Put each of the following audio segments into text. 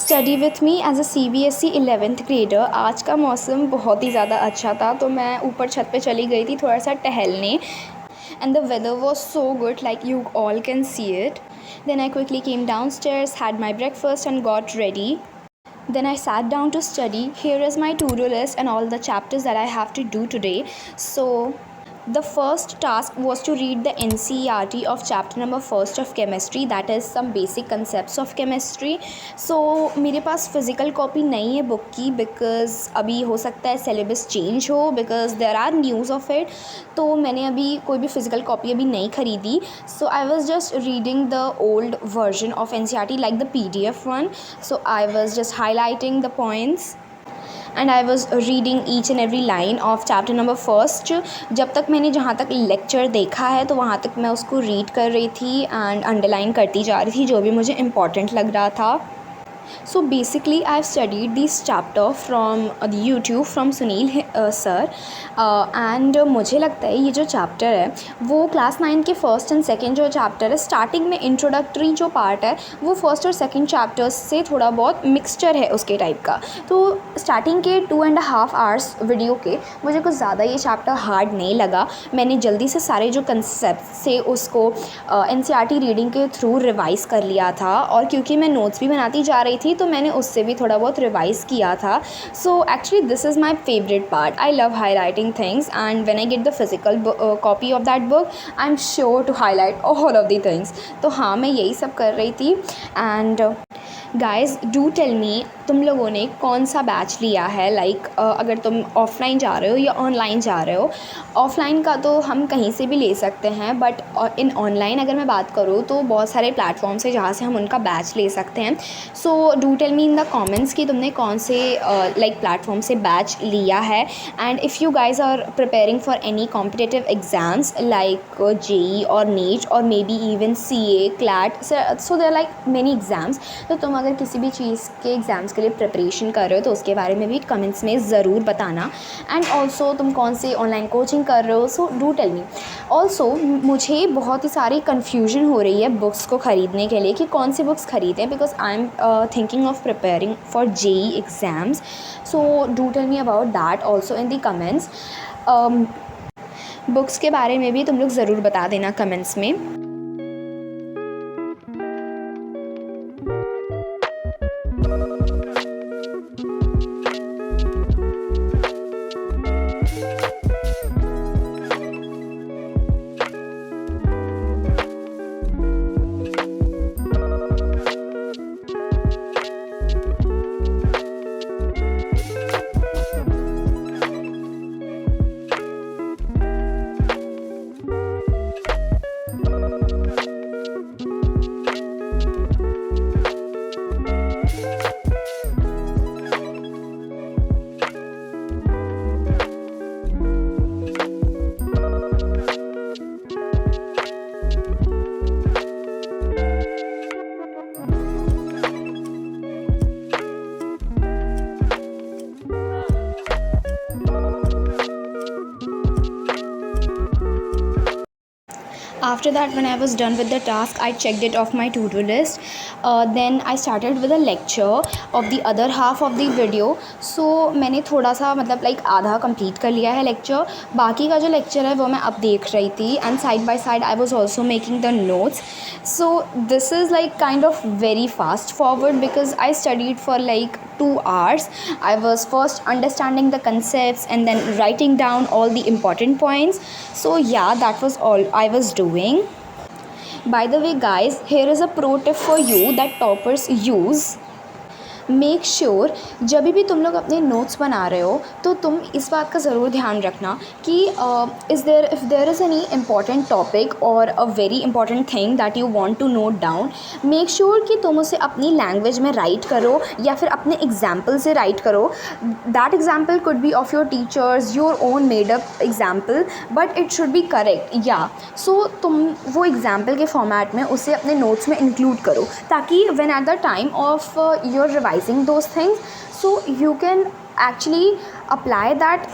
Study with me as a CBSE 11th grader. आज का मौसम बहुत ही ज़्यादा अच्छा था, तो मैं ऊपर छत पे चली गई थी थोड़ा सा टहलने। And the weather was so good, like you all can see it. Then I quickly came downstairs, had my breakfast and got ready. Then I sat down to study. Here is my to-do list and all the chapters that I have to do today. So the first task was to read the NCERT of chapter number first of chemistry, that is some basic concepts of chemistry. So मेरे पास physical copy नहीं है book की, because अभी हो सकता है syllabus change हो, because there are news of it. तो मैंने अभी कोई भी physical copy अभी नहीं ख़रीदी. So I was just reading the old version of NCERT, like the PDF one. So I was just highlighting the points and I was reading each and every line of chapter number first. जब तक मैंने जहाँ तक lecture देखा है तो वहाँ तक मैं उसको रीड कर रही थी एंड अंडरलाइन करती जा रही थी जो भी मुझे इम्पॉर्टेंट लग रहा था. So basically I've studied this chapter from the YouTube from Sunil sir. And मुझे लगता है ये जो चैप्टर है वो क्लास 9 के फर्स्ट एंड सेकंड जो चैप्टर है, स्टार्टिंग में इंट्रोडक्टरी जो पार्ट है वो फर्स्ट और सेकंड चैप्टर्स से थोड़ा बहुत मिक्सचर है उसके टाइप का. तो स्टार्टिंग के 2.5 आवर्स वीडियो के मुझे कुछ ज़्यादा ये चैप्टर हार्ड नहीं लगा. मैंने जल्दी से सारे जो कंसेप्ट से उसको NCERT रीडिंग के थ्रू रिवाइज़ कर लिया था, और क्योंकि मैं नोट्स भी बनाती जा रही थी तो मैंने उससे भी थोड़ा बहुत रिवाइज़ किया था. So actually this is my favourite part. I love highlighting things, and when I get the physical copy of that book I am sure to highlight all of the things. तो हाँ, मैं यही सब कर रही थी. And guys do tell me, तुम लोगों ने कौन सा बैच लिया है. लाइक अगर तुम ऑफ़लाइन जा रहे हो या ऑनलाइन जा रहे हो. ऑफ़लाइन का तो हम कहीं से भी ले सकते हैं, बट इन ऑनलाइन अगर मैं बात करूँ तो बहुत सारे प्लेटफॉर्म्स है जहाँ से हम उनका बैच ले सकते हैं. So do tell me in the comments कि तुमने कौन से लाइक प्लेटफॉर्म से बैच लिया है. And if you guys are preparing for any competitive exams like JEE और NEET और maybe even CA, CLAT, so there like many exams. तो तुम अगर किसी भी चीज़ के एग्ज़ाम्स के लिए प्रिपरेशन कर रहे हो तो उसके बारे में भी कमेंट्स में ज़रूर बताना. एंड ऑल्सो तुम कौन से ऑनलाइन कोचिंग कर रहे हो, so do tell me. Also मुझे बहुत ही सारी कन्फ्यूजन हो रही है बुक्स को ख़रीदने के लिए कि कौन सी बुक्स ख़रीदें, because I am thinking of preparing for JEE exams. So do tell me about that also in the comments. Books के बारे में भी तुम लोग ज़रूर बता देना कमेंट्स में. After that, when I was done with the task, I checked it off my to-do list. Then I started with a lecture of the other half of the video. So मैंने थोड़ा सा मतलब like आधा complete कर लिया है lecture. बाकी का जो लेक्चर है वो मैं अब देख रही थी, and side by side I was also making the notes. So this is like kind of very fast forward because I studied for like 2 hours. I was first understanding the concepts and then writing down all the important points. So yeah, that was all I was doing. By the way guys, here is a pro tip for you that toppers use. Make sure जब भी तुम लोग अपने notes बना रहे हो तो तुम इस बात का ज़रूर ध्यान रखना कि if there is any important topic और a very important thing that you want to note down, make sure कि तुम उसे अपनी लैंग्वेज में राइट करो या फिर अपने एग्जाम्पल से राइट करो. That example could be of your teachers, your own made up example, but it should be correct. या सो तुम वो एग्जाम्पल के फॉर्मेट में उसे अपने नोट्स में इंक्लूड करो, ताकि when at the time of your revising those things, so you can actually apply that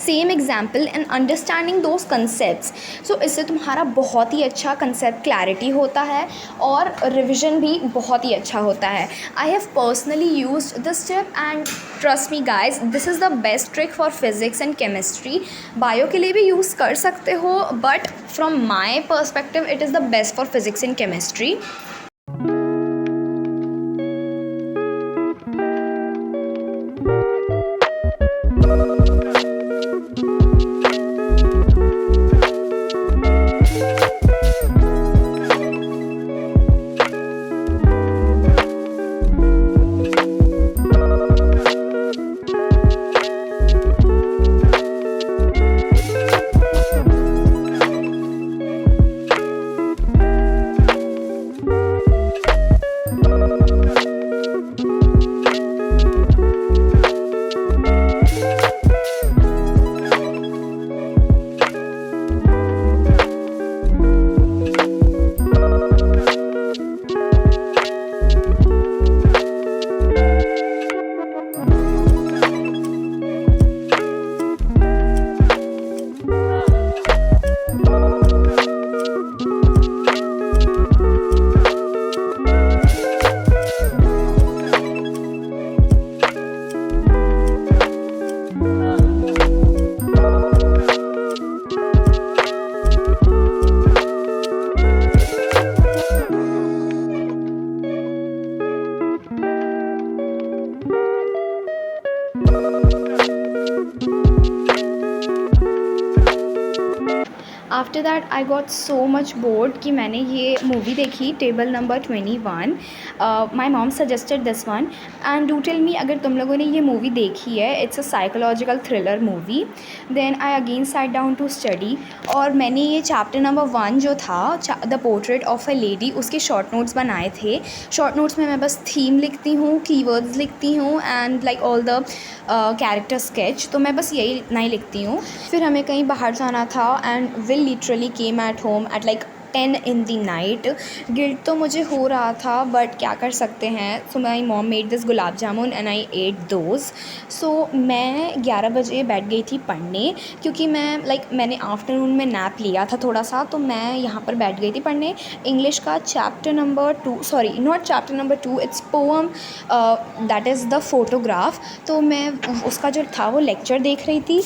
same example and understanding those concepts. So इससे तुम्हारा बहुत ही अच्छा concept clarity होता है और revision भी बहुत ही अच्छा होता है. I have personally used this tip and trust me guys, this is the best trick for physics and chemistry. Bio के लिए भी use कर सकते हो, but from my perspective it is the best for physics and chemistry. After that I got so much bored कि मैंने ये movie देखी table number 21. My mom suggested this one and do tell me अगर तुम लोगों ने ये movie देखी है. It's a psychological thriller movie. Then I again sat down to study और मैंने ये चैप्टर नंबर 1 जो था the portrait of a lady उसके शॉर्ट नोट्स बनाए थे. शॉर्ट नोट्स में मैं बस थीम लिखती हूँ, कीवर्ड्स लिखती हूँ and like all the character sketch. तो मैं बस यही नहीं लिखती हूँ. फिर हमें कहीं बाहर जाना था and will literally came at home at like 10 in the night. Guilt तो मुझे हो रहा था बट क्या कर सकते हैं. So my mom made this gulab jamun and I ate those. So मैं 11 बजे बैठ गई थी पढ़ने क्योंकि मैं मैंने आफ्टरनून में नैप लिया था थोड़ा सा. तो मैं यहाँ पर बैठ गई थी पढ़ने इंग्लिश का chapter number 2, sorry not chapter number 2, it's poem that is the photograph. तो मैं उसका जो था वो लेक्चर देख रही थी.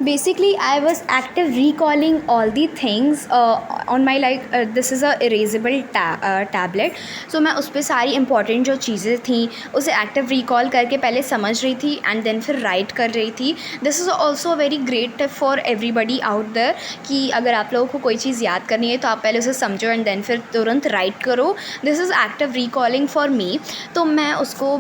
Basically I was active recalling all the things on my this is a erasable tablet. So मैं उस पर सारी important जो चीज़ें थी उसे active recall करके पहले समझ रही थी and then फिर write कर रही थी. This is also a very great tip for everybody out there कि अगर आप लोगों को कोई चीज़ याद करनी है तो आप पहले उसे समझो and then फिर तुरंत write करो. This is active recalling for me. तो मैं उसको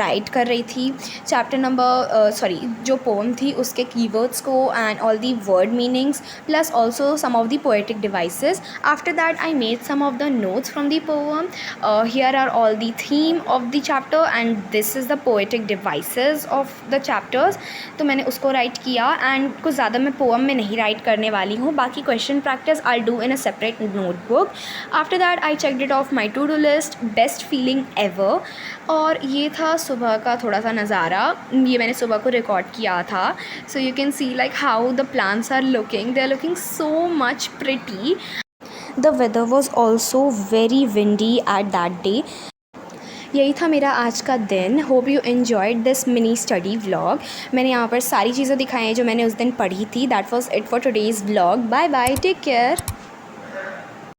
write कर रही थी चैप्टर नंबर जो पोम थी उसके कीवर्ड्स को and all the word meanings plus also some of the poetic devices. After that I made some of the notes from the poem. Here are all the theme of the chapter and this is the poetic devices of the chapters. तो मैंने उसको write किया and कुछ ज़्यादा मैं poem में नहीं write करने वाली हूँ. बाकी question practice I'll do in a separate notebook. After that I checked it off my to-do list. Best feeling ever. और ये था सुबह का थोड़ा सा नज़ारा. ये मैंने सुबह को रिकॉर्ड किया था. So you can see like how the plants are looking. They are looking so much pretty. The weather was also very windy at that day. यही था मेरा आज का दिन. Hope you enjoyed this mini study vlog. मैंने यहाँ पर सारी चीज़ें दिखाई हैं जो मैंने उस दिन पढ़ी थी. That was it for today's vlog. Bye bye, take care.